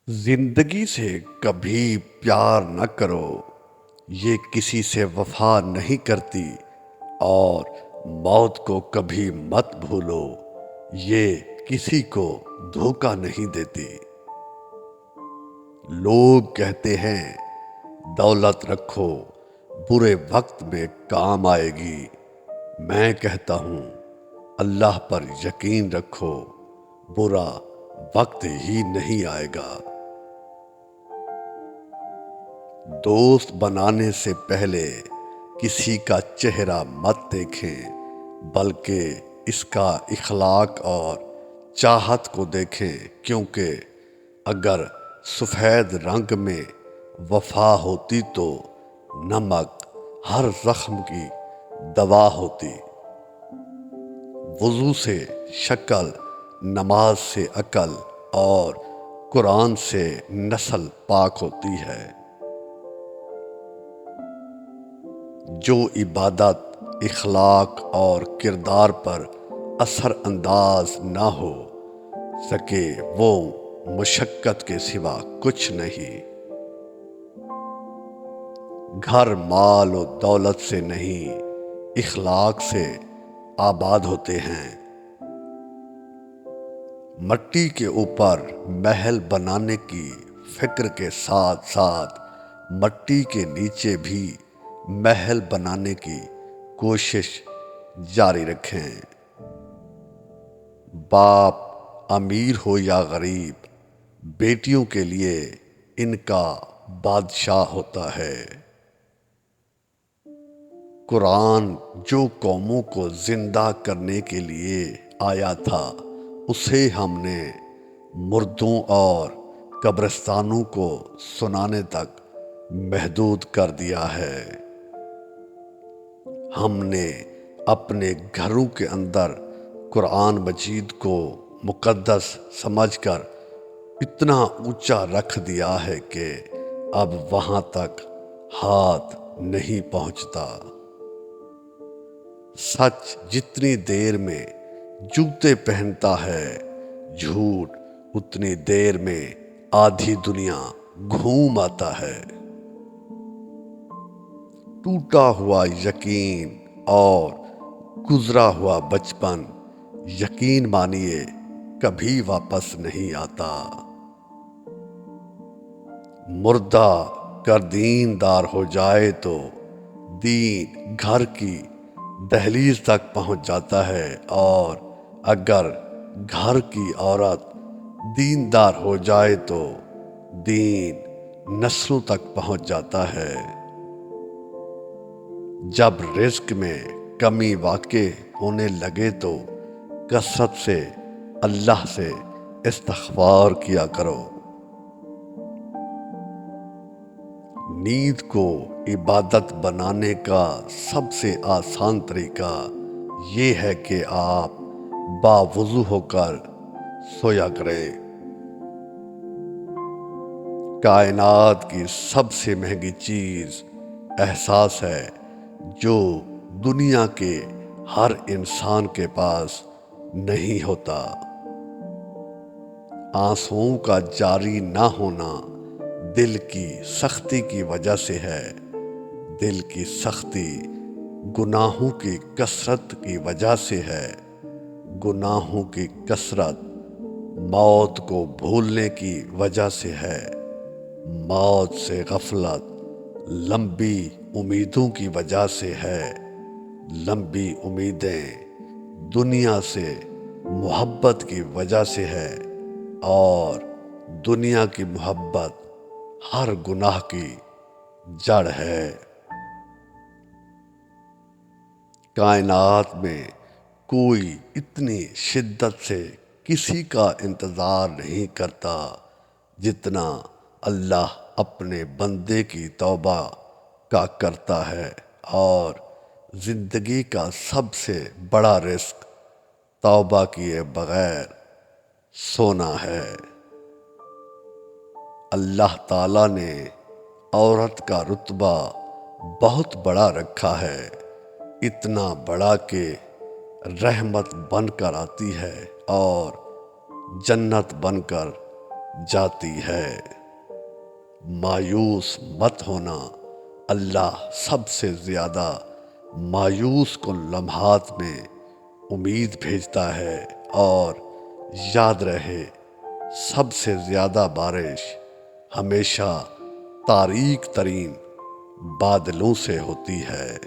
زندگی سے کبھی پیار نہ کرو، یہ کسی سے وفا نہیں کرتی، اور موت کو کبھی مت بھولو، یہ کسی کو دھوکہ نہیں دیتی۔ لوگ کہتے ہیں دولت رکھو، برے وقت میں کام آئے گی۔ میں کہتا ہوں اللہ پر یقین رکھو، برا وقت ہی نہیں آئے گا۔ دوست بنانے سے پہلے کسی کا چہرہ مت دیکھیں، بلکہ اس کا اخلاق اور چاہت کو دیکھیں، کیونکہ اگر سفید رنگ میں وفا ہوتی تو نمک ہر زخم کی دوا ہوتی۔ وضو سے شکل، نماز سے عقل، اور قرآن سے نسل پاک ہوتی ہے۔ جو عبادت اخلاق اور کردار پر اثر انداز نہ ہو سکے وہ مشقت کے سوا کچھ نہیں۔ گھر مال و دولت سے نہیں، اخلاق سے آباد ہوتے ہیں۔ مٹی کے اوپر محل بنانے کی فکر کے ساتھ ساتھ مٹی کے نیچے بھی محل بنانے کی کوشش جاری رکھیں۔ باپ امیر ہو یا غریب، بیٹیوں کے لیے ان کا بادشاہ ہوتا ہے۔ قرآن جو قوموں کو زندہ کرنے کے لیے آیا تھا، اسے ہم نے مردوں اور قبرستانوں کو سنانے تک محدود کر دیا ہے۔ ہم نے اپنے گھروں کے اندر قرآن مجید کو مقدس سمجھ کر اتنا اونچا رکھ دیا ہے کہ اب وہاں تک ہاتھ نہیں پہنچتا۔ سچ جتنی دیر میں جوتے پہنتا ہے، جھوٹ اتنی دیر میں آدھی دنیا گھوم آتا ہے۔ ٹوٹا ہوا یقین اور گزرا ہوا بچپن، یقین مانیے کبھی واپس نہیں آتا۔ مردہ گر دیندار ہو جائے تو دین گھر کی دہلیز تک پہنچ جاتا ہے، اور اگر گھر کی عورت دیندار ہو جائے تو دین نسلوں تک پہنچ جاتا ہے۔ جب رزق میں کمی واقع ہونے لگے تو کثرت سے اللہ سے استغفار کیا کرو۔ نیند کو عبادت بنانے کا سب سے آسان طریقہ یہ ہے کہ آپ باوضو ہو کر سویا کریں۔ کائنات کی سب سے مہنگی چیز احساس ہے، جو دنیا کے ہر انسان کے پاس نہیں ہوتا۔ آنسوؤں کا جاری نہ ہونا دل کی سختی کی وجہ سے ہے۔ دل کی سختی گناہوں کی کثرت کی وجہ سے ہے۔ گناہوں کی کثرت موت کو بھولنے کی وجہ سے ہے۔ موت سے غفلت لمبی امیدوں کی وجہ سے ہے۔ لمبی امیدیں دنیا سے محبت کی وجہ سے ہے، اور دنیا کی محبت ہر گناہ کی جڑ ہے۔ کائنات میں کوئی اتنی شدت سے کسی کا انتظار نہیں کرتا جتنا اللہ اپنے بندے کی توبہ کا کرتا ہے، اور زندگی کا سب سے بڑا رزق توبہ کیے بغیر سونا ہے۔ اللہ تعالیٰ نے عورت کا رتبہ بہت بڑا رکھا ہے، اتنا بڑا کہ رحمت بن کر آتی ہے اور جنت بن کر جاتی ہے۔ مایوس مت ہونا، اللہ سب سے زیادہ مایوس کن لمحات میں امید بھیجتا ہے، اور یاد رہے سب سے زیادہ بارش ہمیشہ تاریک ترین بادلوں سے ہوتی ہے۔